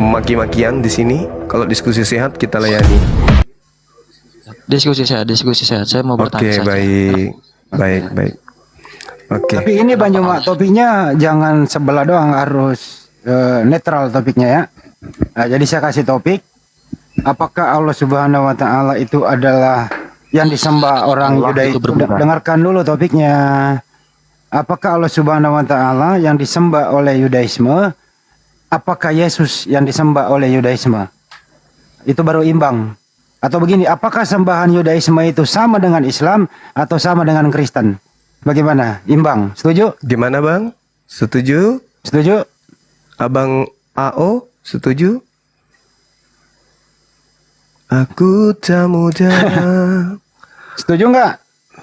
maki-makian di sini. Kalau diskusi sehat kita layani. Diskusi sehat. Saya mau bertanya Oke, saja. baik. Oke. Tapi ini Bang Juma, topiknya jangan sebelah doang, harus netral topiknya ya. Nah, jadi saya kasih topik, apakah Allah Subhanahu wa taala itu adalah yang disembah orang Yudai? Dengarkan dulu topiknya. Apakah Allah Subhanahu wa taala yang disembah oleh Yudaisme? Apakah Yesus yang disembah oleh Yudaisme? Itu baru imbang. Atau begini, apakah sembahan Yudaisme itu sama dengan Islam atau sama dengan Kristen? Bagaimana? Imbang. Setuju? Gimana Bang? Setuju? Setuju? Abang AO setuju? Aku tak mudah Setuju nggak?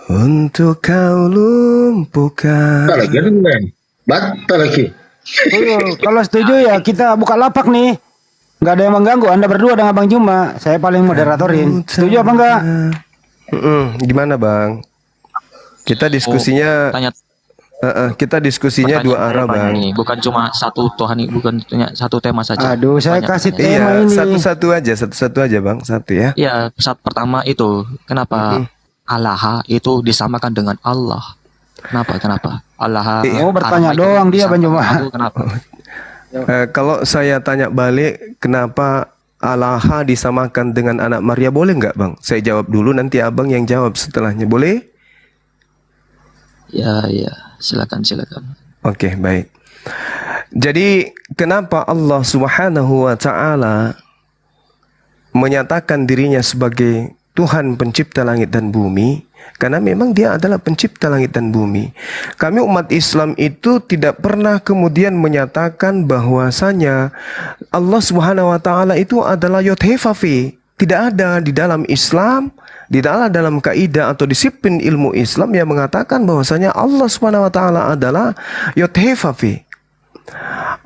untuk kau lumpuhkan. Batal lagi. Setuju. Kalau setuju ya kita buka lapak nih. Nggak ada yang mengganggu. Anda berdua dengan Bang Juma. Saya paling moderatorin. Setuju apa enggak? Gimana Bang? Kita diskusinya kita diskusinya dua arah Bang. Ini bukan cuma satu Tuhan, bukan cuma satu tema saja. Aduh, saya kasih tema Iya, ini. satu-satu aja Bang, satu ya. Iya, saat pertama itu kenapa Allah itu disamakan dengan Allah? Kenapa? Allah. Oh, bertanya doang dia Bang Juma. Kenapa? Kalau saya tanya balik, kenapa Allah disamakan dengan anak Maria, boleh nggak Bang? Saya jawab dulu, nanti Abang yang jawab setelahnya, boleh? Ya, silakan. Oke, baik. Jadi kenapa Allah Subhanahu wa taala menyatakan dirinya sebagai Tuhan pencipta langit dan bumi? Karena memang dia adalah pencipta langit dan bumi. Kami umat Islam itu tidak pernah kemudian menyatakan bahwasanya Allah Subhanahu wa taala itu adalah Yod He Vav He. Tidak ada di dalam Islam, di dalam kaidah atau disiplin ilmu Islam yang mengatakan bahwasanya Allah Subhanahu wa taala adalah Yod He Vav He.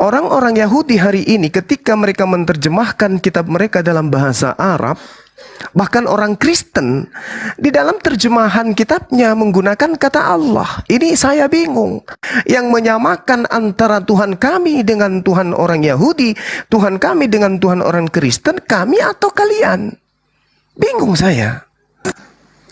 Orang-orang Yahudi hari ini ketika mereka menerjemahkan kitab mereka dalam bahasa Arab, bahkan orang Kristen di dalam terjemahan kitabnya menggunakan kata Allah. Ini saya bingung. Yang menyamakan antara Tuhan kami dengan Tuhan orang Yahudi, Tuhan kami dengan Tuhan orang Kristen, kami atau kalian? Bingung saya.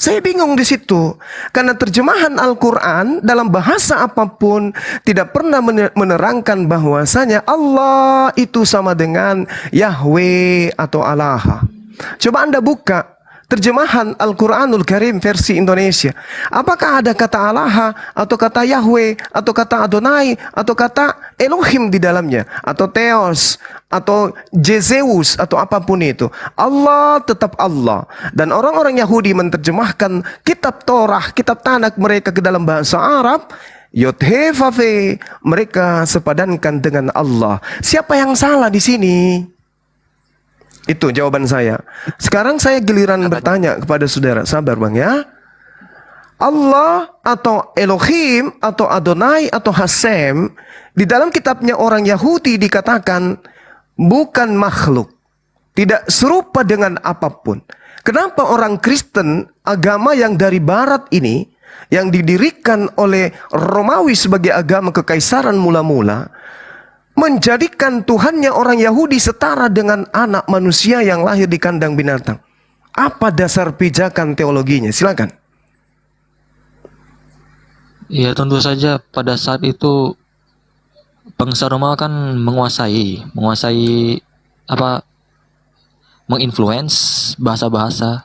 Saya bingung di situ. Karena terjemahan Al-Quran dalam bahasa apapun tidak pernah menerangkan bahwasanya Allah itu sama dengan Yahweh atau Allah. Coba Anda buka terjemahan Al-Quranul Karim versi Indonesia. Apakah ada kata Allah atau kata Yahweh atau kata Adonai atau kata Elohim di dalamnya, atau Theos atau Zeus atau apapun itu? Allah tetap Allah. Dan orang-orang Yahudi menerjemahkan kitab Torah, kitab Tanakh mereka ke dalam bahasa Arab, Yod He Vav He, mereka sepadankan dengan Allah. Siapa yang salah di sini? Itu jawaban saya. Sekarang saya giliran bertanya kepada saudara. Sabar Bang ya. Allah atau Elohim atau Adonai atau Hasem di dalam kitabnya orang Yahudi dikatakan bukan makhluk, tidak serupa dengan apapun. Kenapa orang Kristen, agama yang dari barat ini, yang didirikan oleh Romawi sebagai agama kekaisaran mula-mula, menjadikan Tuhannya orang Yahudi setara dengan anak manusia yang lahir di kandang binatang? Apa dasar pijakan teologinya? Silakan. Ya, tentu saja pada saat itu bangsa Roma kan menguasai menginfluence bahasa-bahasa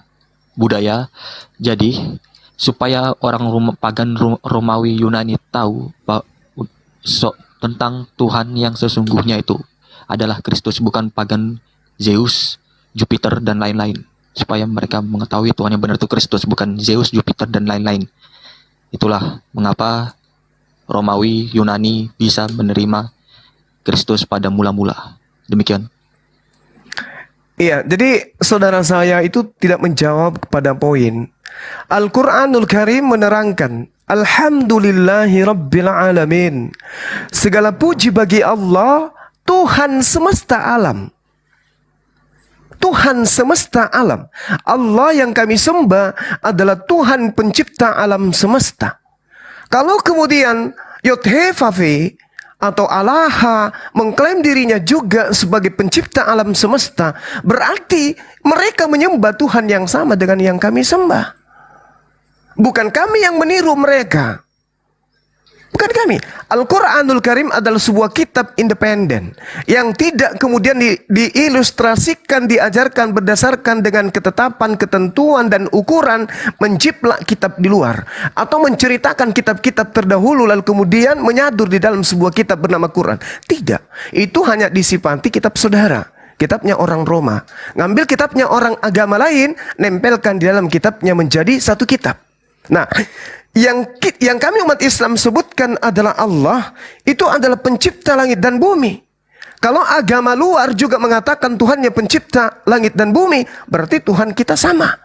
budaya. Jadi supaya orang pagan Romawi Yunani tahu tentang Tuhan yang sesungguhnya itu adalah Kristus, bukan pagan Zeus, Jupiter dan lain-lain. Supaya mereka mengetahui Tuhan yang benar itu Kristus, bukan Zeus, Jupiter dan lain-lain. Itulah mengapa Romawi Yunani bisa menerima Kristus pada mula-mula. Demikian. Iya, jadi saudara saya itu tidak menjawab kepada poin. Al-Quranul Karim menerangkan, Alhamdulillahi Rabbil Alamin. Segala puji bagi Allah, Tuhan semesta alam. Tuhan semesta alam. Allah yang kami sembah adalah Tuhan pencipta alam semesta. Kalau kemudian Yod He Vav He atau Allah mengklaim dirinya juga sebagai pencipta alam semesta, berarti mereka menyembah Tuhan yang sama dengan yang kami sembah. Bukan kami yang meniru mereka. Bukan kami. Al-Quranul Karim adalah sebuah kitab independen yang tidak kemudian diilustrasikan, diajarkan berdasarkan dengan ketetapan, ketentuan, dan ukuran menjiplak kitab di luar. Atau menceritakan kitab-kitab terdahulu lalu kemudian menyadur di dalam sebuah kitab bernama Quran. Tidak. Itu hanya disifati kitab saudara. Kitabnya orang Roma. Ngambil kitabnya orang agama lain, nempelkan di dalam kitabnya menjadi satu kitab. Nah, yang kami umat Islam sebutkan adalah Allah, itu adalah pencipta langit dan bumi. Kalau agama luar juga mengatakan Tuhannya pencipta langit dan bumi, berarti Tuhan kita sama.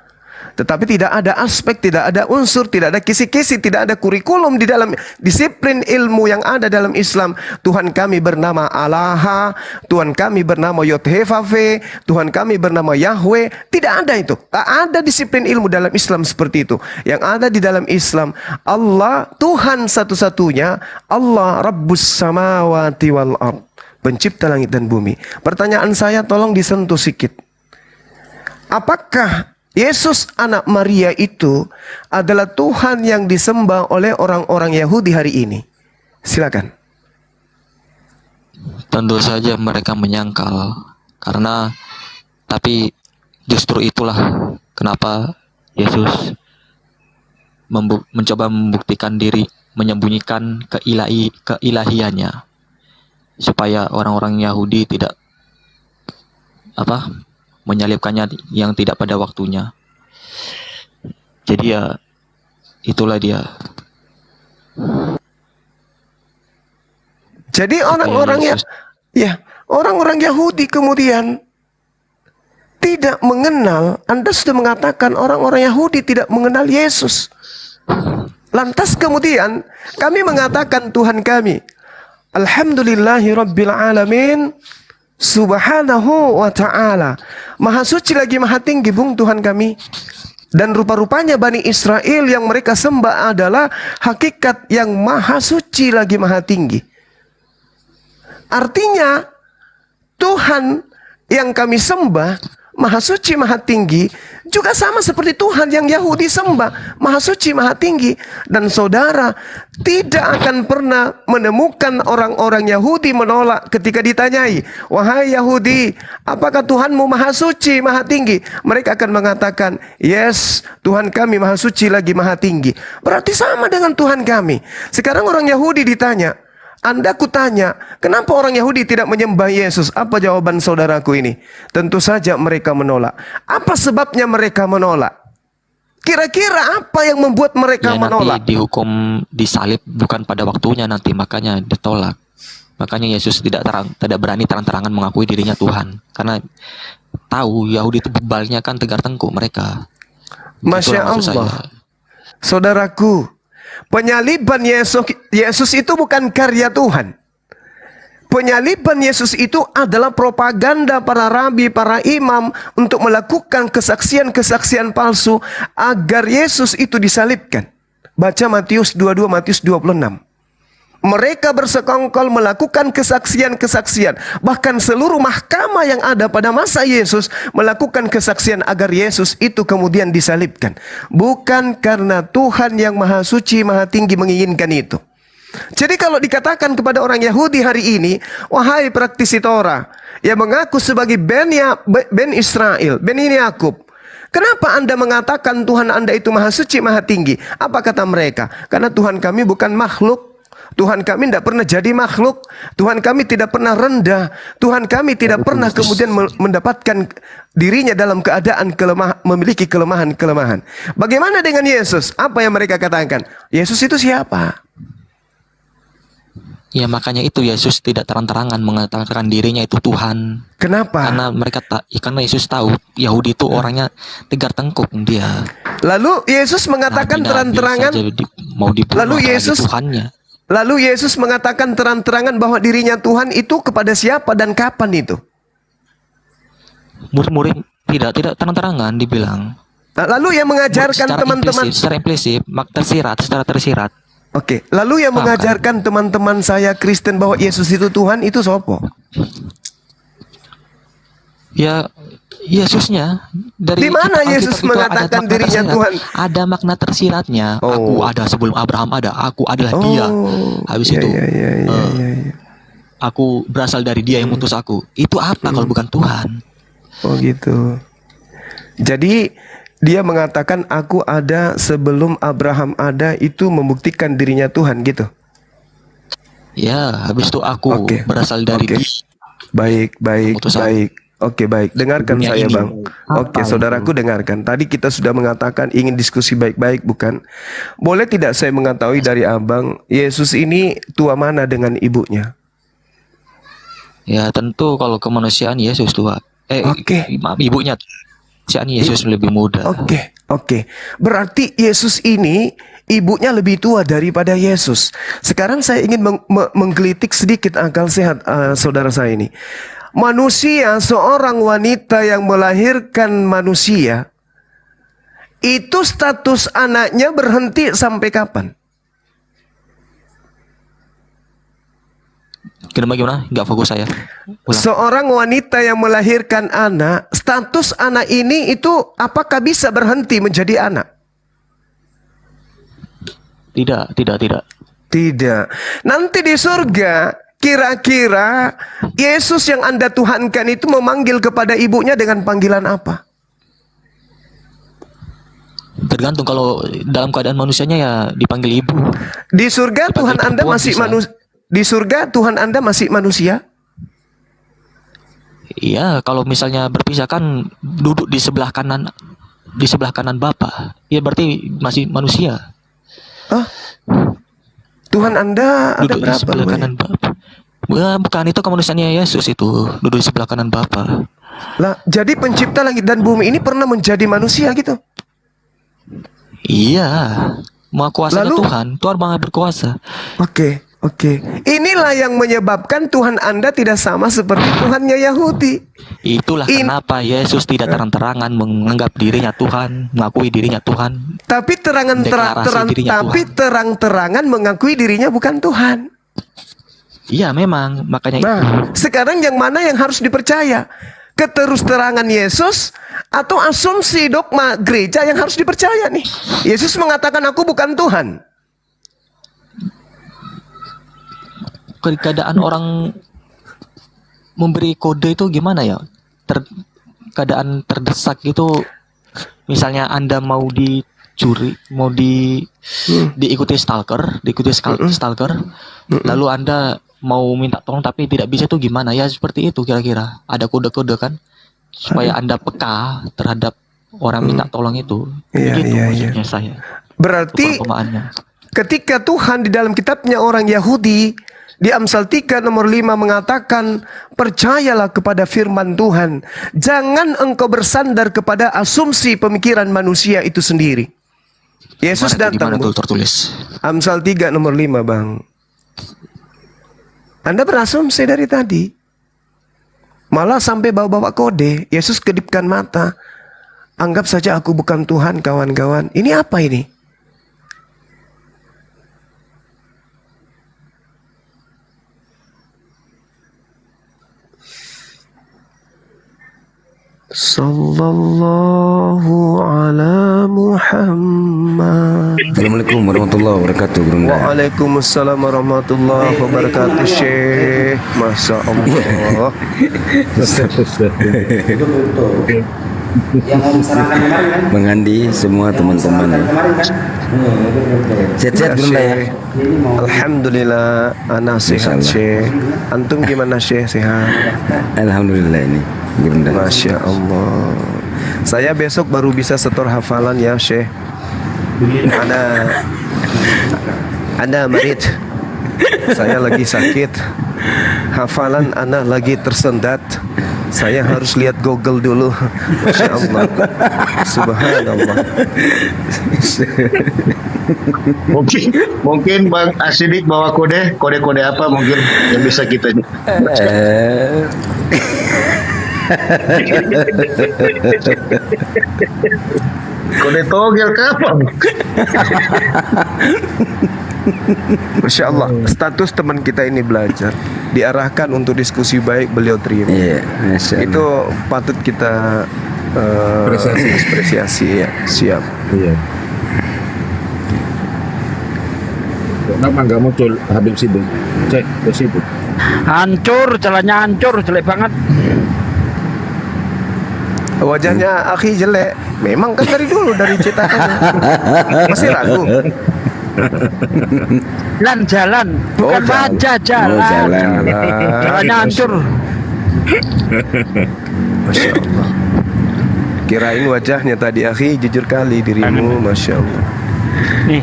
Tetapi tidak ada aspek, tidak ada unsur, tidak ada kisi-kisi, tidak ada kurikulum di dalam disiplin ilmu yang ada dalam Islam. Tuhan kami bernama Allah, Tuhan kami bernama Yod-He-Vav-He, Tuhan kami bernama Yahweh. Tidak ada itu. Tak ada disiplin ilmu dalam Islam seperti itu. Yang ada di dalam Islam, Allah Tuhan satu-satunya, Allah Rabbus Samawati wal Ard, pencipta langit dan bumi. Pertanyaan saya tolong disentuh sedikit. Apakah Yesus anak Maria itu adalah Tuhan yang disembah oleh orang-orang Yahudi hari ini? Silakan. Tentu saja mereka menyangkal, tapi justru itulah kenapa Yesus mencoba membuktikan diri, menyembunyikan keilahiannya, supaya orang-orang Yahudi tidak menyalibkannya yang tidak pada waktunya. Jadi ya itulah dia. Jadi orang-orang Yahudi kemudian tidak mengenal. Anda sudah mengatakan orang-orang Yahudi tidak mengenal Yesus. Lantas kemudian kami mengatakan Tuhan kami, Alhamdulillahi Rabbil Alamin, Subhanahu wa ta'ala, maha suci lagi maha tinggi bung Tuhan kami. Dan rupa-rupanya Bani Israel yang mereka sembah adalah hakikat yang maha suci lagi maha tinggi. Artinya Tuhan yang kami sembah maha suci maha tinggi juga sama seperti Tuhan yang Yahudi sembah, maha suci maha tinggi. Dan saudara tidak akan pernah menemukan orang-orang Yahudi menolak ketika ditanyai, wahai Yahudi, apakah Tuhanmu maha suci maha tinggi? Mereka akan mengatakan, yes, Tuhan kami maha suci lagi maha tinggi. Berarti sama dengan Tuhan kami. Sekarang orang Yahudi ditanya, Anda kutanya, kenapa orang Yahudi tidak menyembah Yesus? Apa jawaban saudaraku ini? Tentu saja mereka menolak. Apa sebabnya mereka menolak? Kira-kira apa yang membuat mereka menolak? Nanti dihukum disalib bukan pada waktunya nanti, makanya ditolak. Makanya Yesus tidak berani terang-terangan mengakui dirinya Tuhan, karena tahu Yahudi itu bebalnya kan tegar tengkuk mereka. Masya Allah, saudaraku, penyaliban Yesus itu bukan karya Tuhan. Penyaliban Yesus itu adalah propaganda para rabi, para imam untuk melakukan kesaksian-kesaksian palsu agar Yesus itu disalibkan. Baca Matius 22, Matius 26. Mereka bersekongkol melakukan kesaksian-kesaksian. Bahkan seluruh mahkamah yang ada pada masa Yesus melakukan kesaksian agar Yesus itu kemudian disalibkan. Bukan karena Tuhan yang maha suci, maha tinggi menginginkan itu. Jadi kalau dikatakan kepada orang Yahudi hari ini, wahai praktisi Torah yang mengaku sebagai Ben Israel, Ben Yakub, kenapa Anda mengatakan Tuhan Anda itu maha suci, maha tinggi? Apa kata mereka? Karena Tuhan kami bukan makhluk. Tuhan kami tidak pernah jadi makhluk. Tuhan kami tidak pernah rendah. Tuhan kami tidak pernah kemudian mendapatkan dirinya dalam keadaan memiliki kelemahan-kelemahan. Bagaimana dengan Yesus? Apa yang mereka katakan? Yesus itu siapa? Ya makanya itu Yesus tidak terang-terangan mengatakan dirinya itu Tuhan. Kenapa? Karena Yesus tahu Yahudi itu orangnya tegar tengkuk dia. Lalu Yesus mengatakan terang-terangan. Lalu Yesus mengatakan terang-terangan bahwa dirinya Tuhan itu kepada siapa dan kapan itu? Murid-murid tidak terang-terangan dibilang. Lalu yang mengajarkan teman-teman secara implisit, secara tersirat. Oke, lalu yang Paham, kan? mengajarkan teman-teman saya Kristen bahwa Yesus itu Tuhan itu sopo? Ya, Yesusnya dari Di mana kitab Yesus Alkitab itu ada mengatakan makna dirinya tersirat. Tuhan? Ada makna tersiratnya. Oh. Aku ada sebelum Abraham ada. Aku adalah dia. Habis ya, itu, ya, ya, ya, eh, ya, ya. aku berasal dari dia yang utus aku. Itu apa kalau bukan Tuhan? Oh gitu. Jadi dia mengatakan aku ada sebelum Abraham ada, itu membuktikan dirinya Tuhan gitu. Ya, habis itu aku Oke. berasal dari Oke. dia. Baik, baik, Utusan. baik. Oke, baik. Dengarkan Dunia saya, ini. Bang. Oke, saudaraku dengarkan. Tadi kita sudah mengatakan ingin diskusi baik-baik, bukan? Boleh tidak saya mengetahui dari Abang, Yesus ini tua mana dengan ibunya? Ya, tentu kalau kemanusiaan Yesus tua. Oke. Maaf, ibunya. Kemanusiaan Yesus lebih muda. Oke, oke. Berarti Yesus ini ibunya lebih tua daripada Yesus. Sekarang saya ingin menggelitik sedikit akal sehat saudara saya ini. Manusia, seorang wanita yang melahirkan manusia, itu status anaknya berhenti sampai kapan? Kenapa gimana? Nggak fokus saya. Ulang. Seorang wanita yang melahirkan anak, status anak ini itu apakah bisa berhenti menjadi anak? Tidak. Tidak. Nanti di surga, kira-kira Yesus yang Anda tuhankan itu memanggil kepada ibunya dengan panggilan apa? Tergantung, kalau dalam keadaan manusianya ya dipanggil ibu. Di surga Dipanggil Tuhan Anda perempuan masih bisa. manusia. Di surga Tuhan Anda masih manusia? Iya, kalau misalnya berpisah kan duduk di sebelah kanan Bapa. Ya berarti masih manusia. Ah, Tuhan Anda ada Duduk di berapa sebelah namanya? kanan Bapa. Bukan, itu kemanusiaannya Yesus itu, duduk di sebelah kanan Bapa. Lah, jadi pencipta langit dan bumi ini pernah menjadi manusia gitu? Iya, Maha kuasanya Lalu? Tuhan Maha berkuasa. Oke, oke. Inilah yang menyebabkan Tuhan Anda tidak sama seperti Tuhannya Yahudi. Itulah kenapa Yesus tidak terang-terangan menganggap dirinya Tuhan, mengakui dirinya Tuhan. Tapi Deklarasi dirinya Tuhan. terang-terangan mengakui dirinya bukan Tuhan. Iya, memang makanya itu. Nah, sekarang yang mana yang harus dipercaya? Keterus-terangan Yesus atau asumsi dogma gereja yang harus dipercaya nih? Yesus mengatakan aku bukan Tuhan. Keadaan orang memberi kode itu gimana ya? Keadaan terdesak itu, misalnya Anda mau dicuri, mau diikuti stalker, stalker, lalu Anda mau minta tolong tapi tidak bisa, itu gimana ya? Seperti itu kira-kira. Ada kode-kode kan supaya Anda peka terhadap orang minta tolong itu. Iya, Begitu iya, maksudnya saya. Berarti Perumpamaannya. ketika Tuhan di dalam kitabnya orang Yahudi di Amsal 3 nomor 5 mengatakan, percayalah kepada firman Tuhan, jangan engkau bersandar kepada asumsi pemikiran manusia itu sendiri. Yesus Di datang, mana tuh tertulis? Amsal 3 nomor 5, Bang. Anda berasumsi dari tadi. Malah sampai bawa-bawa kode. Yesus kedipkan mata. Anggap saja aku bukan Tuhan, kawan-kawan. Ini apa ini? Sallallahu ala Muhammad. Assalamualaikum warahmatullahi wabarakatuh, Bunda. Waalaikumsalam warahmatullahi wabarakatuh, Syekh. Masya Allah. Mengandi semua teman-teman. Sehat-sehat, Bunda ya. Syekh. Alhamdulillah, anak sehat, Syekh. Antum gimana, Syekh? Sehat? Alhamdulillah ini, Bunda. Masya Allah. Saya besok baru bisa setor hafalan ya, Syekh. Ada marid. Saya lagi sakit. Hafalan anak lagi tersendat. Saya harus lihat Google dulu. Masya Allah. Subhanallah. Mungkin Bang Asidik bawa kode apa mungkin yang bisa kita. Kode togel kapan? Masya Allah, status teman kita ini belajar, diarahkan untuk diskusi baik, beliau terima. Iya, Masya Allah. Itu patut kita apresiasi ya. Siap. Iya. Kenapa nggak muncul Habib Sidik? Cek ke situ. Hancur, jalannya hancur, jelek banget. Wajahnya akhi jelek. Memang kan dari dulu, dari cetakannya. Masih ragu. Jalan, bukan Oh, jalan. wajah, jalan. Oh, jalan. Jalannya hancur. Masya Allah. Kirain wajahnya tadi akhi, jujur kali dirimu. Masya Allah. Nih,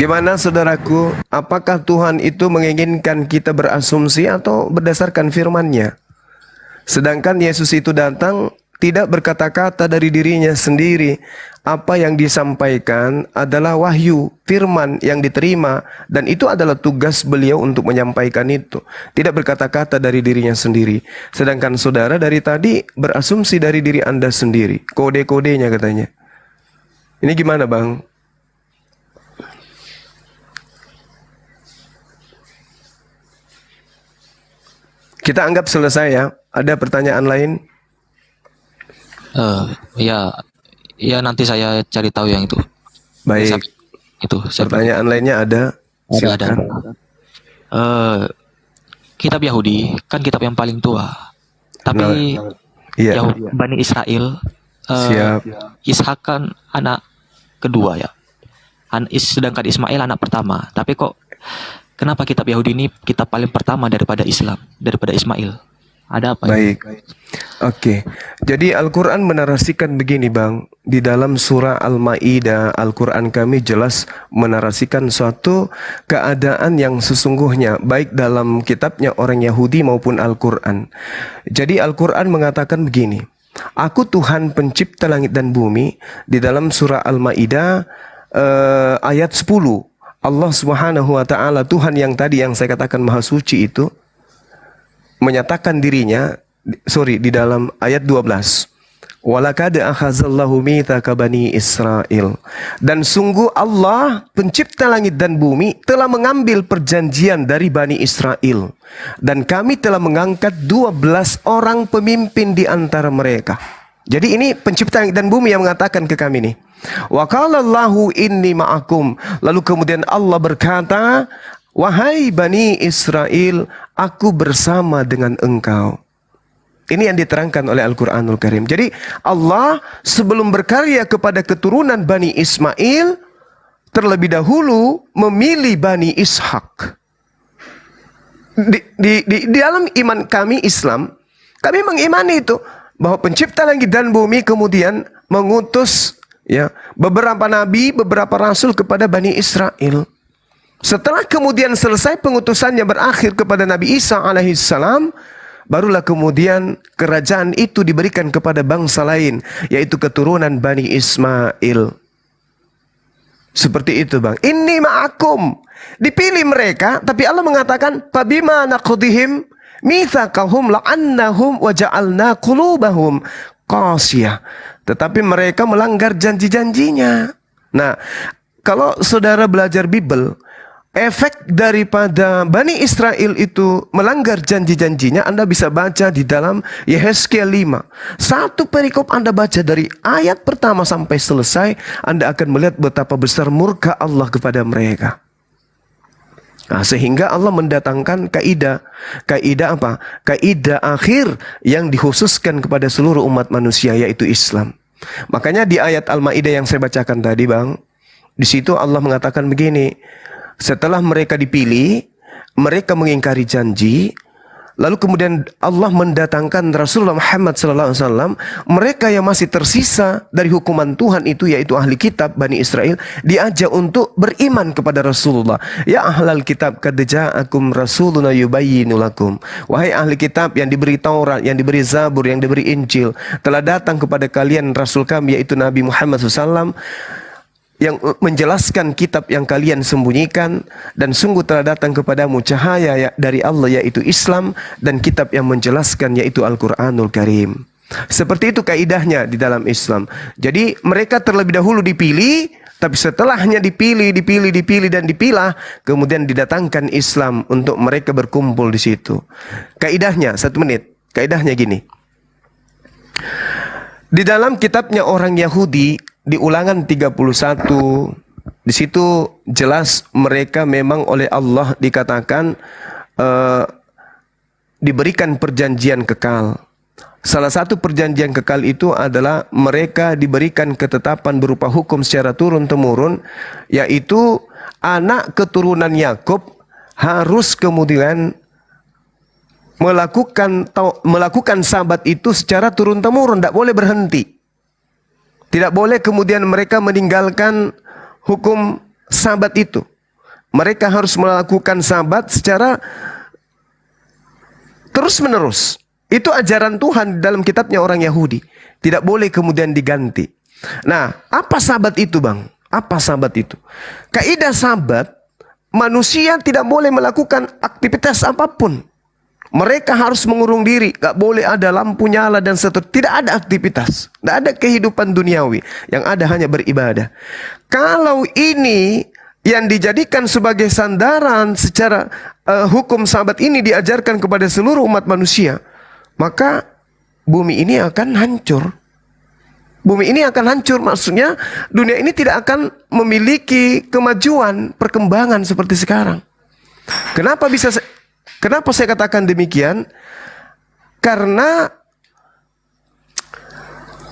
Gimana saudaraku? Apakah Tuhan itu menginginkan kita berasumsi atau berdasarkan firman-Nya? Sedangkan Yesus itu datang tidak berkata-kata dari dirinya sendiri. Apa yang disampaikan adalah wahyu, firman yang diterima, dan itu adalah tugas beliau untuk menyampaikan itu. Tidak berkata-kata dari dirinya sendiri. Sedangkan saudara dari tadi berasumsi dari diri Anda sendiri. Kode-kodenya katanya. Ini gimana bang? Kita anggap selesai ya. Ada pertanyaan lain? Ya, ya nanti saya cari tahu yang itu. Baik. Itu saya Pertanyaan lainnya ada? ada. Silakan. Kitab Yahudi kan kitab yang paling tua. Tapi Iya. Bani Israel, Siap. Ishak kan anak kedua ya. Sedangkan Ismail anak pertama. Tapi kok kenapa kitab Yahudi ini kitab paling pertama daripada Islam, daripada Ismail? Ada apa? Baik. Oke. Jadi Al-Quran menarasikan begini bang. Di dalam surah Al-Ma'idah, Al-Quran kami jelas menarasikan suatu keadaan yang sesungguhnya. Baik dalam kitabnya orang Yahudi maupun Al-Quran. Jadi Al-Quran mengatakan begini. Aku Tuhan pencipta langit dan bumi. Di dalam surah Al-Ma'idah ayat 10. Allah Subhanahu wa taala, Tuhan yang tadi yang saya katakan maha suci itu menyatakan dirinya, di dalam ayat 12. Walaqad akhazallahu mitsaka bani Israil. Dan sungguh Allah pencipta langit dan bumi telah mengambil perjanjian dari Bani Israel. Dan kami telah mengangkat 12 orang pemimpin di antara mereka. Jadi ini pencipta langit dan bumi yang mengatakan ke kami nih. Wa qala Allahu inni ma'akum. Lalu kemudian Allah berkata, wahai Bani Israel, aku bersama dengan engkau. Ini yang diterangkan oleh Al-Quranul Karim. Jadi Allah sebelum berkarya kepada keturunan Bani Ismail, terlebih dahulu memilih Bani Ishak. Di dalam iman kami Islam, kami mengimani itu, bahwa pencipta langit dan bumi kemudian mengutus ya beberapa nabi, beberapa rasul kepada Bani Israel. Setelah kemudian selesai pengutusannya berakhir kepada Nabi Isa alaihissalam, barulah kemudian kerajaan itu diberikan kepada bangsa lain, yaitu keturunan Bani Ismail. Seperti itu bang. Inni ma'akum. Dipilih mereka, tapi Allah mengatakan, Fabima naqdihim mitsaqahum la'annahum wa ja'alna qulubahum qasiyah. Tetapi mereka melanggar janji-janjinya. Nah, kalau saudara belajar Bible, efek daripada Bani Israel itu melanggar janji-janjinya Anda bisa baca di dalam Yehezkiel 5. Satu perikop Anda baca dari ayat pertama sampai selesai, Anda akan melihat betapa besar murka Allah kepada mereka. Nah, sehingga Allah mendatangkan kaidah. Kaidah apa? Kaidah akhir yang dikhususkan kepada seluruh umat manusia, yaitu Islam. Makanya di ayat Al-Ma'idah yang saya bacakan tadi bang, di situ Allah mengatakan begini. Setelah mereka dipilih, mereka mengingkari janji. Lalu kemudian Allah mendatangkan Rasulullah Muhammad SAW. Mereka yang masih tersisa dari hukuman Tuhan itu, yaitu ahli kitab Bani Israel, diajak untuk beriman kepada Rasulullah. Ya ahlal kitab, qad ja'akum rasuluna yubayyinu lakum. Wahai ahli kitab yang diberi Taurat, yang diberi Zabur, yang diberi Injil, telah datang kepada kalian Rasul kami, yaitu Nabi Muhammad SAW, yang menjelaskan kitab yang kalian sembunyikan, dan sungguh telah datang kepadamu cahaya dari Allah yaitu Islam, dan kitab yang menjelaskan yaitu Al-Quranul Karim. Seperti itu kaidahnya di dalam Islam. Jadi mereka terlebih dahulu dipilih, tapi setelahnya dipilih dan dipilah, kemudian didatangkan Islam untuk mereka berkumpul di situ. Kaidahnya, 1 menit. Kaidahnya gini. Di dalam kitabnya orang Yahudi di Ulangan 31, di situ jelas mereka memang oleh Allah dikatakan diberikan perjanjian kekal. Salah satu perjanjian kekal itu adalah mereka diberikan ketetapan berupa hukum secara turun-temurun, yaitu anak keturunan Yakub harus kemudian melakukan sabat itu secara turun-temurun, tidak boleh berhenti. Tidak boleh kemudian mereka meninggalkan hukum sabat itu. Mereka harus melakukan sabat secara terus-menerus. Itu ajaran Tuhan dalam kitabnya orang Yahudi. Tidak boleh kemudian diganti. Nah, apa sabat itu, Bang? Apa sabat itu? Kaidah sabat, manusia tidak boleh melakukan aktivitas apapun. Mereka harus mengurung diri. Gak boleh ada lampu nyala dan seterusnya. Tidak ada aktivitas. Tidak ada kehidupan duniawi. Yang ada hanya beribadah. Kalau ini yang dijadikan sebagai sandaran secara hukum sabat ini diajarkan kepada seluruh umat manusia, maka bumi ini akan hancur. Bumi ini akan hancur, maksudnya dunia ini tidak akan memiliki kemajuan, perkembangan seperti sekarang. Kenapa saya katakan demikian? Karena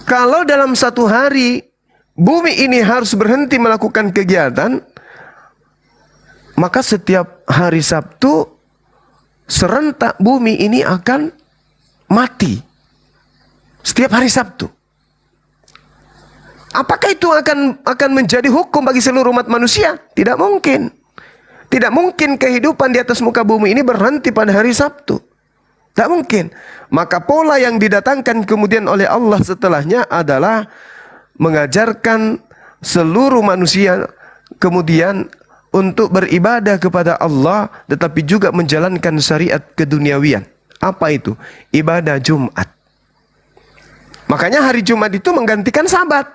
kalau dalam satu hari bumi ini harus berhenti melakukan kegiatan, maka setiap hari Sabtu serentak bumi ini akan mati. Setiap hari Sabtu. Apakah itu akan menjadi hukum bagi seluruh umat manusia? Tidak mungkin. Tidak mungkin kehidupan di atas muka bumi ini berhenti pada hari Sabtu. Tidak mungkin. Maka pola yang didatangkan kemudian oleh Allah setelahnya adalah mengajarkan seluruh manusia kemudian untuk beribadah kepada Allah, tetapi juga menjalankan syariat keduniawian. Apa itu? Ibadah Jumat. Makanya hari Jumat itu menggantikan Sabat.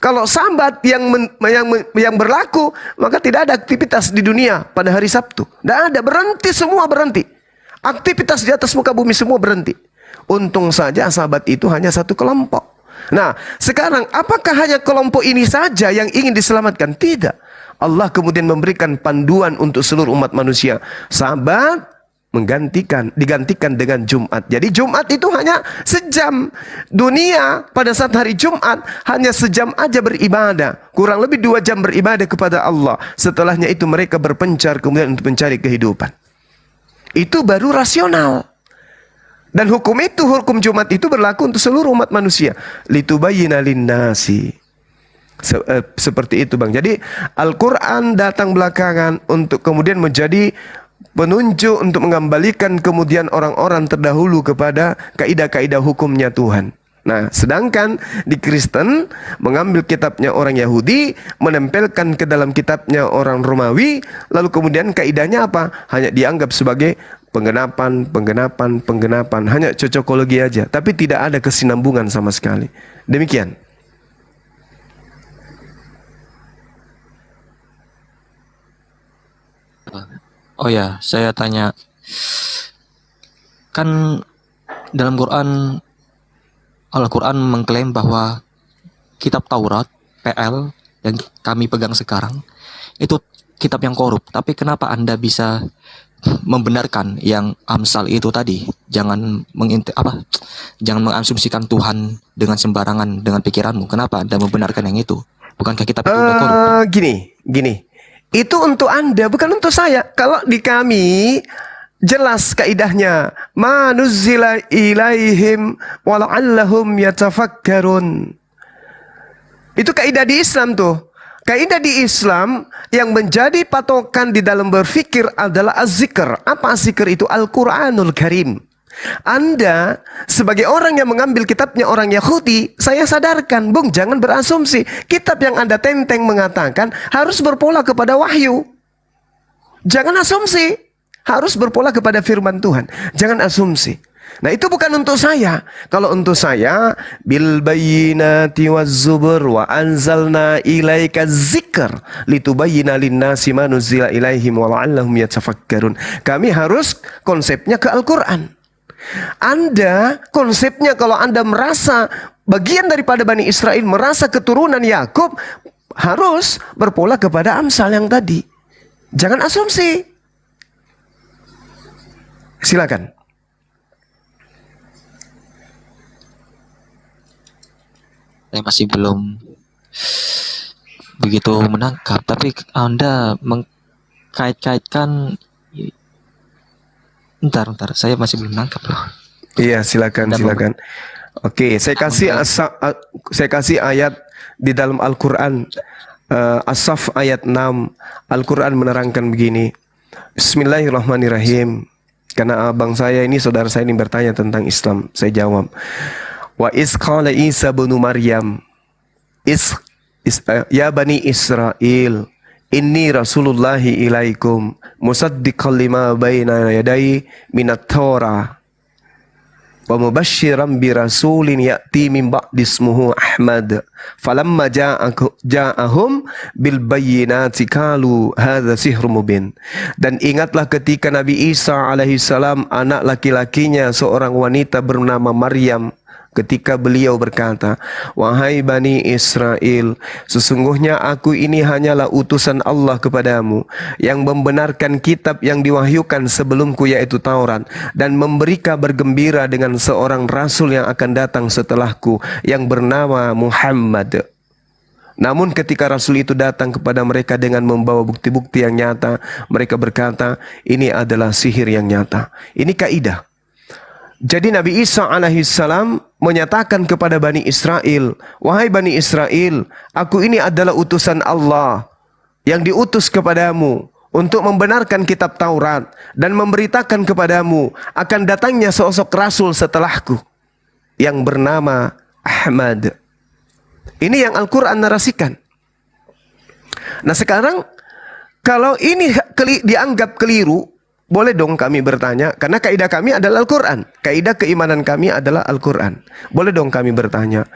Kalau Sabat yang berlaku, maka tidak ada aktivitas di dunia pada hari Sabtu. Tidak ada, berhenti, semua berhenti. Aktivitas di atas muka bumi semua berhenti. Untung saja Sabat itu hanya satu kelompok. Nah, sekarang apakah hanya kelompok ini saja yang ingin diselamatkan? Tidak. Allah kemudian memberikan panduan untuk seluruh umat manusia. Sabat digantikan dengan Jumat. Jadi Jumat itu hanya sejam. Dunia pada saat hari Jumat hanya sejam aja beribadah. Kurang lebih 2 jam beribadah kepada Allah. Setelahnya itu mereka berpencar kemudian untuk mencari kehidupan. Itu baru rasional. Dan hukum Jumat itu berlaku untuk seluruh umat manusia. Litubayyina linnasi. Seperti itu, Bang. Jadi Al-Quran datang belakangan untuk kemudian menjadi penunjuk untuk mengembalikan kemudian orang-orang terdahulu kepada kaidah-kaidah hukumnya Tuhan. Nah, sedangkan di Kristen mengambil kitabnya orang Yahudi, menempelkan ke dalam kitabnya orang Romawi, lalu kemudian kaidahnya apa? Hanya dianggap sebagai penggenapan, hanya cocokologi aja, tapi tidak ada kesinambungan sama sekali. Demikian. Oh ya, saya tanya, kan dalam Al-Quran mengklaim bahwa kitab Taurat, PL, yang kami pegang sekarang, itu kitab yang korup. Tapi kenapa Anda bisa membenarkan yang Amsal itu tadi? Jangan mengasumsikan Tuhan dengan sembarangan dengan pikiranmu. Kenapa Anda membenarkan yang itu? Bukankah kitab itu udah korup? Gini. Itu untuk Anda, bukan untuk saya. Kalau di kami jelas kaidahnya, ma nuzzila ilaihim wala'allahum yatafakkarun. Itu kaidah di Islam tuh. Kaidah di Islam yang menjadi patokan di dalam berfikir adalah az-zikr. Apa az-zikr itu? Al-Quranul Karim. Anda sebagai orang yang mengambil kitabnya orang Yahudi, saya sadarkan, Bung, jangan berasumsi. Kitab yang Anda tenteng mengatakan harus berpola kepada wahyu. Jangan asumsi. Harus berpola kepada firman Tuhan. Jangan asumsi. Nah, itu bukan untuk saya. Kalau untuk saya, bil bayyinati waz-zubur wa anzalna ilaika dzikr litubayyana lin-nasi ma nuzila ilaihim wa la'allahum yatafakkarun. Kami harus konsepnya ke Al-Qur'an. Anda konsepnya kalau Anda merasa bagian daripada Bani Israel, merasa keturunan Yakub, harus berpola kepada Amsal yang tadi. Jangan asumsi. Silakan. Saya masih belum begitu menangkap, tapi Anda mengkait-kaitkan. Bentar, saya masih belum nangkap loh. Iya, silakan, Anda silakan. Oke, saya kasih ayat di dalam Al-Qur'an. As-Saff ayat 6. Al-Qur'an menerangkan begini. Bismillahirrahmanirrahim. Karena abang saya ini, saudara saya ini bertanya tentang Islam, saya jawab. Wa iz qala Isa bin Maryam, ya Bani Israel, inni rasulullahi ilaikum musaddiqan lima baina yadai minat Torah wa mubasysyiran bi rasulin ya'ti min ba'di ismuhu Ahmad falamma ja'ahum bil bayyinati qalu hadza sihrun mubin. Dan ingatlah ketika Nabi Isa alaihi salam, anak laki-lakinya seorang wanita bernama Maryam, ketika beliau berkata, wahai Bani Israel, sesungguhnya aku ini hanyalah utusan Allah kepadamu, yang membenarkan kitab yang diwahyukan sebelumku, yaitu Taurat, dan memberi kabar gembira dengan seorang rasul yang akan datang setelahku, yang bernama Muhammad. Namun ketika rasul itu datang kepada mereka dengan membawa bukti-bukti yang nyata, mereka berkata, ini adalah sihir yang nyata. Ini kaidah. Jadi Nabi Isa alaihissalam menyatakan kepada Bani Israel, wahai Bani Israel, aku ini adalah utusan Allah yang diutus kepadamu untuk membenarkan kitab Taurat dan memberitakan kepadamu akan datangnya sosok rasul setelahku yang bernama Ahmad. Ini yang Al-Quran narasikan. Nah sekarang, kalau ini dianggap keliru, boleh dong kami bertanya, karena kaidah kami adalah Al-Quran. Kaidah keimanan kami adalah Al-Quran. Boleh dong kami bertanya.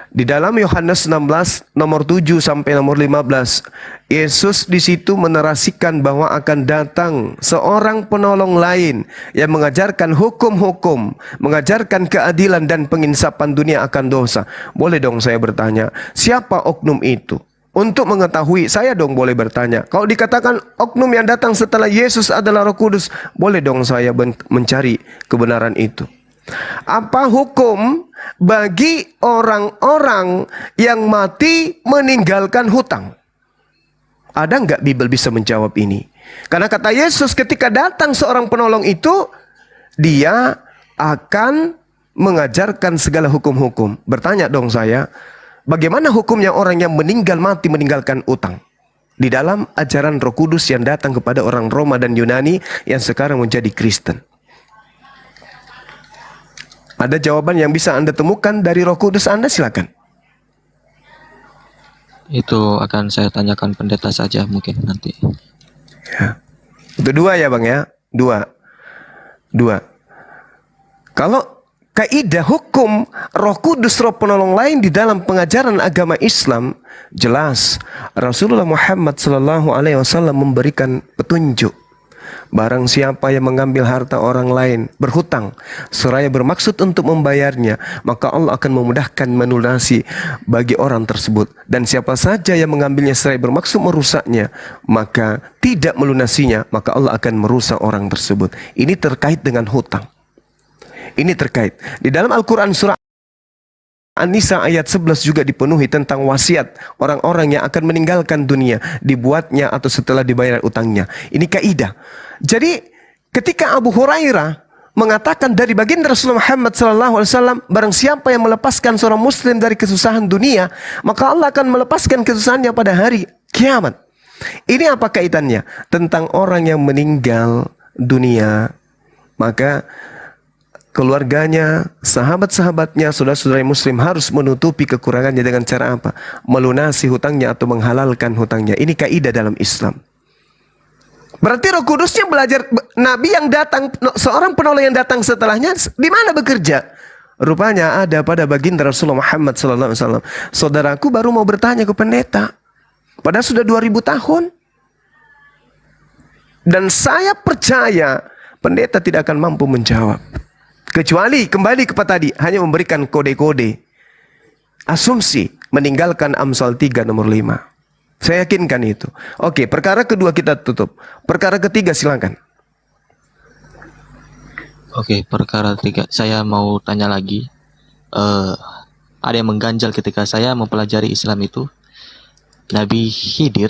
Di dalam Yohanes 16 nomor 7 sampai nomor 15, Yesus di situ menarasikan bahwa akan datang seorang penolong lain yang mengajarkan hukum-hukum, mengajarkan keadilan dan penginsapan dunia akan dosa. Boleh dong saya bertanya, siapa oknum itu? Untuk mengetahui, saya dong boleh bertanya. Kalau dikatakan oknum yang datang setelah Yesus adalah Roh Kudus, boleh dong saya mencari kebenaran itu. Apa hukum bagi orang-orang yang mati meninggalkan hutang? Ada nggak Bible bisa menjawab ini? Karena kata Yesus, ketika datang seorang penolong itu, dia akan mengajarkan segala hukum-hukum. Bertanya dong saya, bagaimana hukumnya orang yang meninggal mati meninggalkan utang? Di dalam ajaran Roh Kudus yang datang kepada orang Roma dan Yunani yang sekarang menjadi Kristen. Ada jawaban yang bisa Anda temukan dari Roh Kudus Anda? Silakan. Itu akan saya tanyakan pendeta saja mungkin nanti. Ya. Itu dua ya Bang ya? Dua. Kalau kaidah hukum Roh Kudus, Roh penolong lain di dalam pengajaran agama Islam, jelas Rasulullah Muhammad SAW memberikan petunjuk. Barang siapa yang mengambil harta orang lain berhutang seraya bermaksud untuk membayarnya, maka Allah akan memudahkan melunasi bagi orang tersebut. Dan siapa saja yang mengambilnya seraya bermaksud merusaknya, maka tidak melunasinya, maka Allah akan merusak orang tersebut. Ini terkait dengan hutang. Ini terkait. Di dalam Al-Quran surah An-Nisa ayat 11 juga dipenuhi tentang wasiat orang-orang yang akan meninggalkan dunia, dibuatnya atau setelah dibayar utangnya. Ini kaidah. Jadi ketika Abu Hurairah mengatakan dari baginda Rasulullah Muhammad SAW, barang siapa yang melepaskan seorang muslim dari kesusahan dunia, maka Allah akan melepaskan kesusahannya pada hari kiamat. Ini apa kaitannya? Tentang orang yang meninggal dunia, maka keluarganya, sahabat-sahabatnya, saudara-saudara muslim harus menutupi kekurangannya dengan cara apa? Melunasi hutangnya atau menghalalkan hutangnya. Ini kaidah dalam Islam. Berarti Roh Kudusnya belajar, Nabi yang datang, seorang penolong yang datang setelahnya, di mana bekerja? Rupanya ada pada baginda Rasulullah Muhammad SAW. Saudaraku baru mau bertanya ke pendeta. Padahal sudah 2000 tahun. Dan saya percaya pendeta tidak akan mampu menjawab. Kecuali kembali kepada tadi, hanya memberikan kode-kode. Asumsi, meninggalkan Amsal 3 nomor 5. Saya yakinkan itu. Oke, perkara kedua kita tutup. Perkara ketiga silakan. Oke, perkara 3. Saya mau tanya lagi. Ada yang mengganjal ketika saya mempelajari Islam itu. Nabi Khidir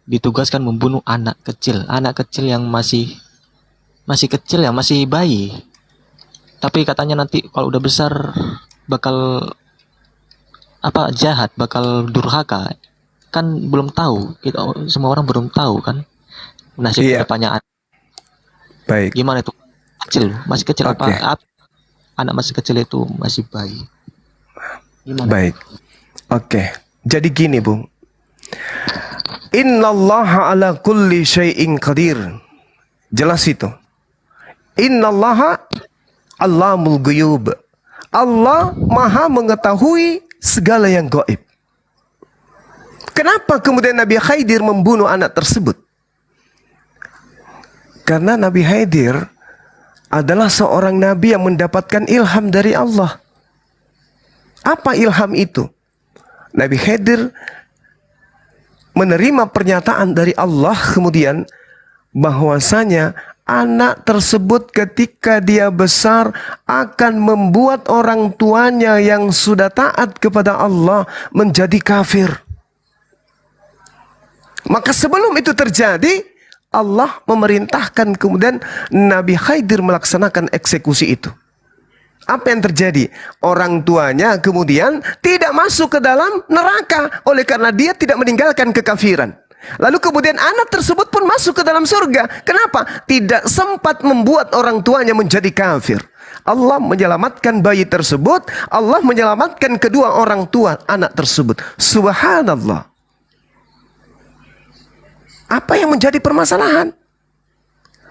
ditugaskan membunuh anak kecil yang masih kecil, yang masih bayi. Tapi katanya nanti kalau udah besar bakal jahat, bakal durhaka. Kan belum tahu, kita semua orang belum tahu kan nasib kedepannya. Baik. Gimana itu? Masih kecil Oke. anak masih kecil itu masih bayi. Gimana? Baik. Oke. Jadi gini, Bung. Innallaha ala kulli syai'in qadir. Jelas itu. Innallaha Allamul ghuyub. Allah Maha mengetahui segala yang gaib. Kenapa kemudian Nabi Khidir membunuh anak tersebut? Karena Nabi Khidir adalah seorang nabi yang mendapatkan ilham dari Allah. Apa ilham itu? Nabi Khidir menerima pernyataan dari Allah kemudian bahwasanya anak tersebut ketika dia besar akan membuat orang tuanya yang sudah taat kepada Allah menjadi kafir. Maka sebelum itu terjadi, Allah memerintahkan kemudian Nabi Khidir melaksanakan eksekusi itu. Apa yang terjadi? Orang tuanya kemudian tidak masuk ke dalam neraka oleh karena dia tidak meninggalkan kekafiran. Lalu kemudian anak tersebut pun masuk ke dalam surga. Kenapa? Tidak sempat membuat orang tuanya menjadi kafir. Allah menyelamatkan bayi tersebut. Allah menyelamatkan kedua orang tua anak tersebut. Subhanallah. Apa yang menjadi permasalahan?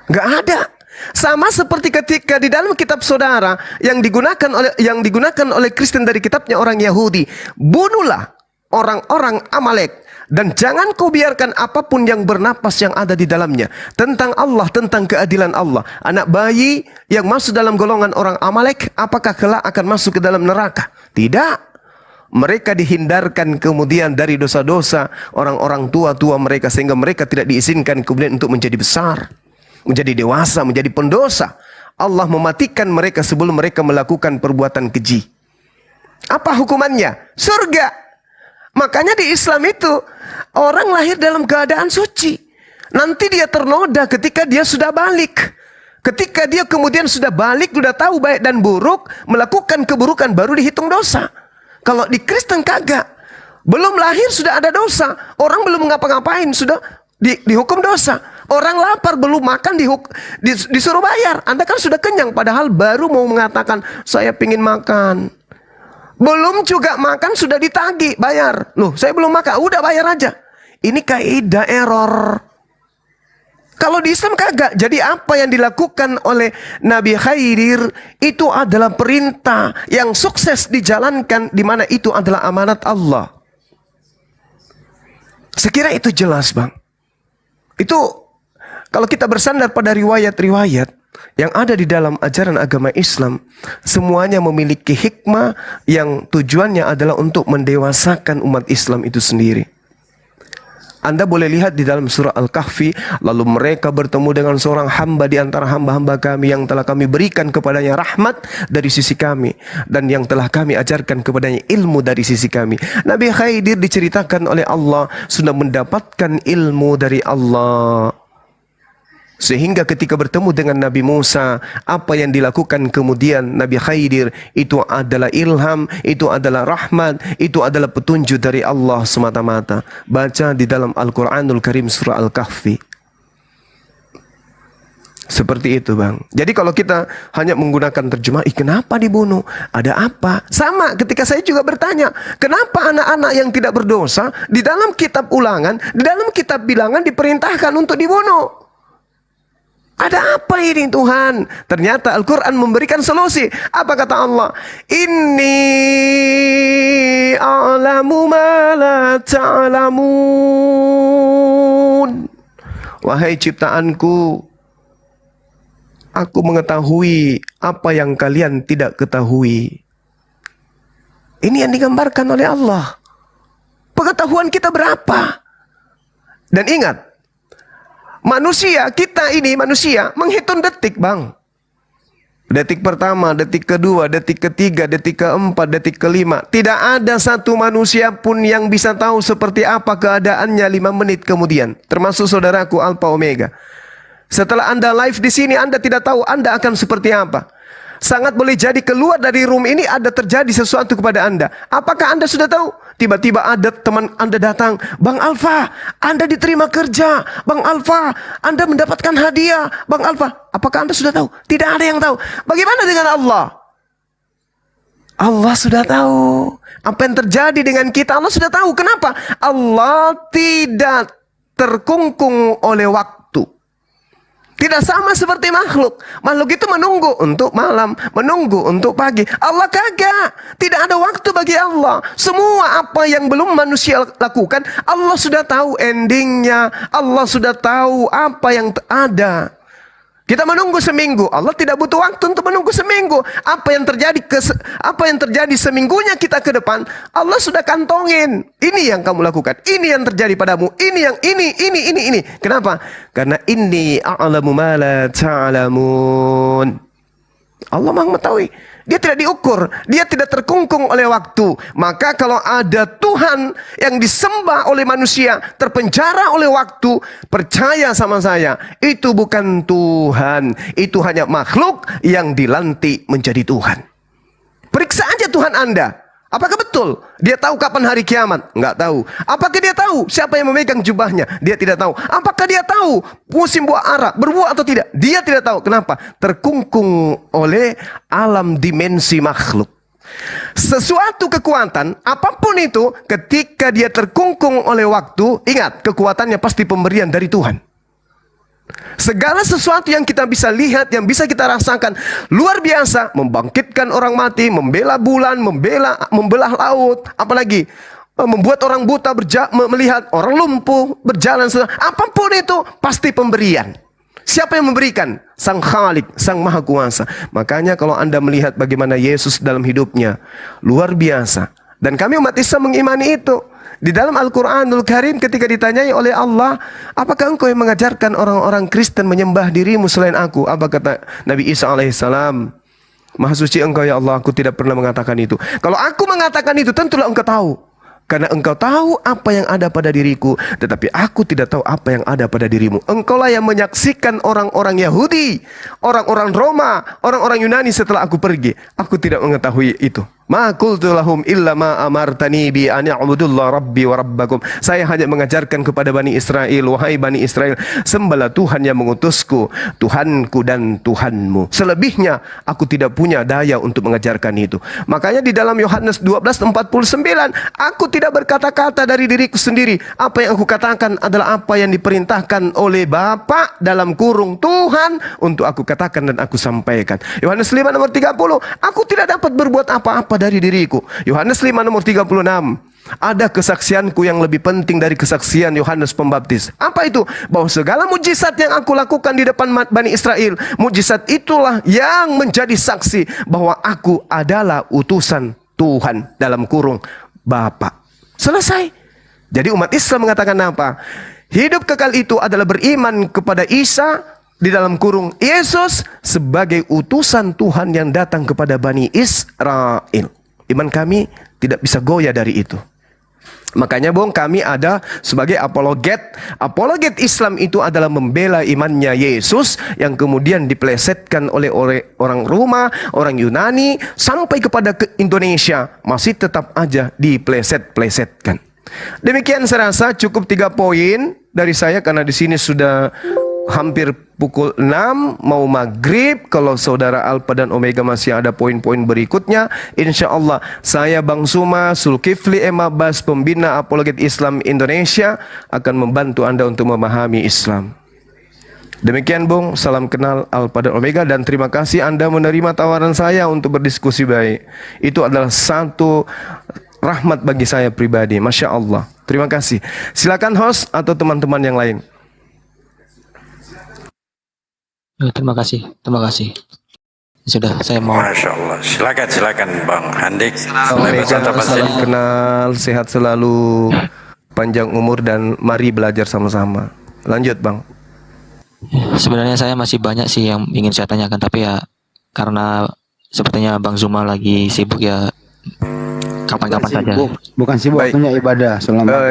Gak ada. Sama seperti ketika di dalam kitab saudara yang digunakan oleh Kristen dari kitabnya orang Yahudi. Bunuhlah orang-orang Amalek. Dan jangan kau biarkan apapun yang bernapas yang ada di dalamnya. Tentang Allah, tentang keadilan Allah. Anak bayi yang masuk dalam golongan orang Amalek, apakah kelak akan masuk ke dalam neraka? Tidak. Mereka dihindarkan kemudian dari dosa-dosa orang-orang tua-tua mereka. Sehingga mereka tidak diizinkan kemudian untuk menjadi besar. Menjadi dewasa, menjadi pendosa. Allah mematikan mereka sebelum mereka melakukan perbuatan keji. Apa hukumannya? Surga. Makanya di Islam itu orang lahir dalam keadaan suci. Nanti dia ternoda ketika dia sudah balik. Ketika dia kemudian sudah balik, sudah tahu baik dan buruk, melakukan keburukan baru dihitung dosa. Kalau di Kristen kagak. Belum lahir sudah ada dosa. Orang belum ngapa-ngapain sudah dihukum dosa. Orang lapar belum makan disuruh bayar. Anda kan sudah kenyang padahal baru mau mengatakan saya pingin makan. Belum juga makan sudah ditagih bayar. Loh, saya belum makan, udah bayar aja. Ini kaidah error. Kalau di Islam kagak. Jadi apa yang dilakukan oleh Nabi Khidir itu adalah perintah yang sukses dijalankan, di mana itu adalah amanat Allah. Sekira itu jelas, Bang. Itu kalau kita bersandar pada riwayat-riwayat yang ada di dalam ajaran agama Islam, semuanya memiliki hikmah yang tujuannya adalah untuk mendewasakan umat Islam itu sendiri. Anda boleh lihat di dalam surah Al-Kahfi, lalu mereka bertemu dengan seorang hamba di antara hamba-hamba kami yang telah kami berikan kepadanya rahmat dari sisi kami, dan yang telah kami ajarkan kepadanya ilmu dari sisi kami. Nabi Khidir diceritakan oleh Allah sudah mendapatkan ilmu dari Allah. Sehingga ketika bertemu dengan Nabi Musa, apa yang dilakukan kemudian Nabi Khidir itu adalah ilham, itu adalah rahmat, itu adalah petunjuk dari Allah semata-mata. Baca di dalam Al-Quranul Karim surah Al-Kahfi. Seperti itu bang. Jadi kalau kita hanya menggunakan terjemah, kenapa dibunuh? Ada apa? Sama ketika saya juga bertanya, kenapa anak-anak yang tidak berdosa di dalam kitab ulangan, di dalam kitab bilangan diperintahkan untuk dibunuh? Ada apa ini Tuhan? Ternyata Al-Quran memberikan solusi. Apa kata Allah? Inni a'lamu ma la ta'lamun. Wahai ciptaanku, aku mengetahui apa yang kalian tidak ketahui. Ini yang digambarkan oleh Allah. Pengetahuan kita berapa? Dan ingat, manusia, kita ini manusia menghitung detik bang. Detik pertama, detik kedua, detik ketiga, detik keempat, detik kelima. Tidak ada satu manusia pun yang bisa tahu seperti apa keadaannya 5 menit kemudian. Termasuk saudaraku Alpha Omega. Setelah Anda live di sini, Anda tidak tahu Anda akan seperti apa. Sangat boleh jadi keluar dari room ini ada terjadi sesuatu kepada Anda. Apakah Anda sudah tahu? Tiba-tiba ada teman Anda datang, Bang Alfa, Anda diterima kerja. Bang Alfa, Anda mendapatkan hadiah. Bang Alfa, apakah Anda sudah tahu? Tidak ada yang tahu. Bagaimana dengan Allah? Allah sudah tahu. Apa yang terjadi dengan kita, Allah sudah tahu. Kenapa? Allah tidak terkungkung oleh waktu. Tidak sama seperti makhluk. Makhluk itu menunggu untuk malam, menunggu untuk pagi. Allah kagak. Tidak ada waktu bagi Allah. Semua apa yang belum manusia lakukan, Allah sudah tahu endingnya. Allah sudah tahu apa yang ada. Kita menunggu seminggu. Allah tidak butuh waktu untuk menunggu seminggu. Apa yang terjadi seminggunya kita ke depan, Allah sudah kantongin. Ini yang kamu lakukan. Ini yang terjadi padamu. Ini. Kenapa? Karena inni a'lamu ma la ta'lamun. Allah Maha mengetahui. Dia tidak diukur, dia tidak terkungkung oleh waktu. Maka kalau ada Tuhan yang disembah oleh manusia, terpenjara oleh waktu, percaya sama saya, itu bukan Tuhan, itu hanya makhluk yang dilantik menjadi Tuhan. Periksa aja Tuhan Anda. Apakah betul dia tahu kapan hari kiamat? Enggak tahu. Apakah dia tahu siapa yang memegang jubahnya? Dia tidak tahu. Apakah dia tahu musim buah ara berbuah atau tidak? Dia tidak tahu. Kenapa? Terkungkung oleh alam dimensi makhluk. Sesuatu kekuatan, apapun itu, ketika dia terkungkung oleh waktu, ingat, kekuatannya pasti pemberian dari Tuhan. Segala sesuatu yang kita bisa lihat, yang bisa kita rasakan, luar biasa, membangkitkan orang mati, membela bulan, membelah laut, apalagi membuat orang buta melihat, orang lumpuh berjalan, apapun itu pasti pemberian. Siapa yang memberikan? Sang Khalik, Sang Maha Kuasa. Makanya kalau Anda melihat bagaimana Yesus dalam hidupnya, luar biasa. Dan kami umat Islam mengimani itu. Di dalam Al-Quranul Karim ketika ditanyai oleh Allah, apakah engkau yang mengajarkan orang-orang Kristen menyembah dirimu selain aku? Apa kata Nabi Isa alaihissalam? Maha suci engkau ya Allah, aku tidak pernah mengatakan itu. Kalau aku mengatakan itu, tentulah engkau tahu. Karena engkau tahu apa yang ada pada diriku, tetapi aku tidak tahu apa yang ada pada dirimu. Engkaulah yang menyaksikan orang-orang Yahudi, orang-orang Roma, orang-orang Yunani setelah aku pergi. Aku tidak mengetahui itu. Ma qultu lahum illa ma amartani bi an ya'budullah rabbi wa rabbakum. Saya hanya mengajarkan kepada Bani Israel, wahai Bani Israel, sembahlah Tuhan yang mengutusku, Tuhanku dan Tuhanmu. Selebihnya aku tidak punya daya untuk mengajarkan itu. Makanya di dalam Yohanes 12:49, aku tidak berkata-kata dari diriku sendiri. Apa yang aku katakan adalah apa yang diperintahkan oleh Bapa dalam kurung Tuhan untuk aku katakan dan aku sampaikan. Yohanes 5:30, aku tidak dapat berbuat apa-apa dari diriku. Yohanes 5:36, ada kesaksianku yang lebih penting dari kesaksian Yohanes Pembaptis. Apa itu? Bahwa segala mujizat yang aku lakukan di depan Bani Israel, mujizat itulah yang menjadi saksi bahwa aku adalah utusan Tuhan dalam kurung Bapa. Selesai. Jadi umat Islam mengatakan apa? Hidup kekal itu adalah beriman kepada Isa di dalam kurung Yesus sebagai utusan Tuhan yang datang kepada Bani Israel. Iman kami tidak bisa goyah dari itu. Makanya kami ada sebagai apologet. Apologet Islam itu adalah membela imannya Yesus yang kemudian dipelesetkan oleh orang Roma, orang Yunani, sampai kepada Indonesia masih tetap aja dipeleset-pelesetkan. Demikian saya rasa cukup 3 poin dari saya karena di sini sudah hampir pukul 6 mau maghrib. Kalau saudara Alpha dan Omega masih ada poin-poin berikutnya, insya Allah saya Bang Suma Zulkifli M. Abbas, pembina Apologet Islam Indonesia, akan membantu Anda untuk memahami Islam. Demikian Bung, salam kenal Alpha dan Omega, dan terima kasih Anda menerima tawaran saya untuk berdiskusi baik. Itu adalah satu rahmat bagi saya pribadi, Masya Allah. Terima kasih. Silakan host atau teman-teman yang lain. Terima kasih. Sudah, saya mau. Masya Allah. Silakan Bang Handik. Salam kenal, sehat selalu, panjang umur, dan mari belajar sama-sama. Lanjut Bang. Sebenarnya saya masih banyak sih yang ingin saya tanyakan, tapi ya karena sepertinya Bang Zuma lagi sibuk ya, kapan-kapan saja. Bukan sibuk, Baik. waktunya ibadah.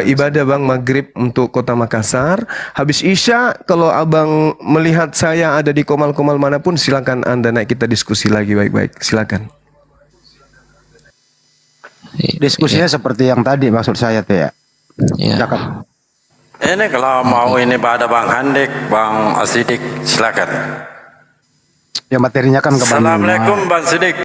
Ibadah Bang, maghrib untuk kota Makassar. Habis Isya, kalau Abang melihat saya ada di komal-komal manapun, silakan Anda naik, kita diskusi lagi baik-baik. Silakan. Diskusinya seperti yang tadi maksud saya tuh ya. Ya. Cakap. Ini kalau mau ini pada Bang Handik, Bang Asidik, silakan. Ya materinya kan ke Bang Zuma. Assalamualaikum Bang Sidik.